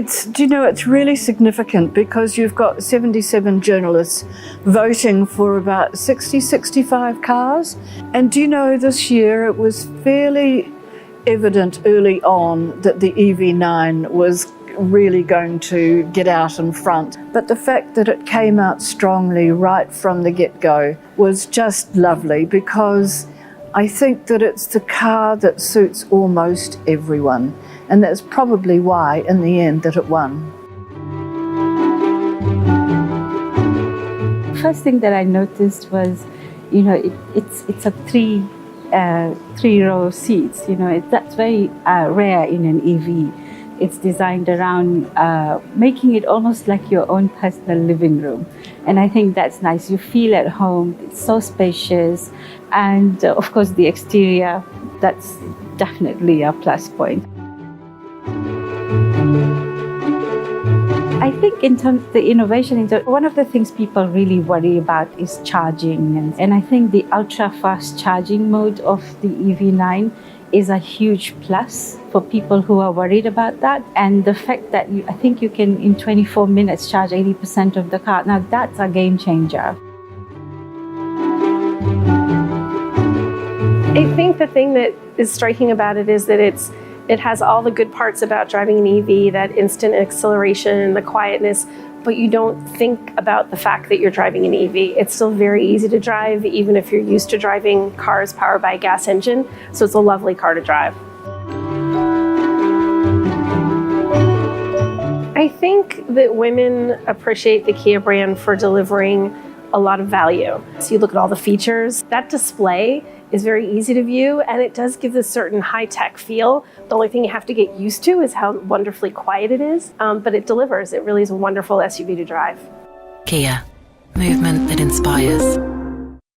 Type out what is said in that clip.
It's really significant because you've got 77 journalists voting for about 65 cars. And this year it was fairly evident early on that the EV9 was really going to get out in front. But the fact that it came out strongly right from the get-go was just lovely, because I think that it's the car that suits almost everyone. And that's probably why, in the end, that it won. First thing that I noticed was, it's a three-row seats. That's very rare in an EV. It's designed around making it almost like your own personal living room. And I think that's nice. You feel at home. It's so spacious. And of course, the exterior, that's definitely a plus point. I think in terms of the innovation, one of the things people really worry about is charging. And I think the ultra-fast charging mode of the EV9 is a huge plus for people who are worried about that. And the fact that I think you can, in 24 minutes, charge 80% of the car. Now, that's a game changer. I think the thing that is striking about it is that it has all the good parts about driving an EV, that instant acceleration, the quietness, but you don't think about the fact that you're driving an EV. It's still very easy to drive, even if you're used to driving cars powered by a gas engine. So it's a lovely car to drive. I think that women appreciate the Kia brand for delivering a lot of value. So you look at all the features. That display is very easy to view, and it does give this certain high-tech feel. The only thing you have to get used to is how wonderfully quiet it is, but it delivers. It really is a wonderful SUV to drive. Kia, movement that inspires.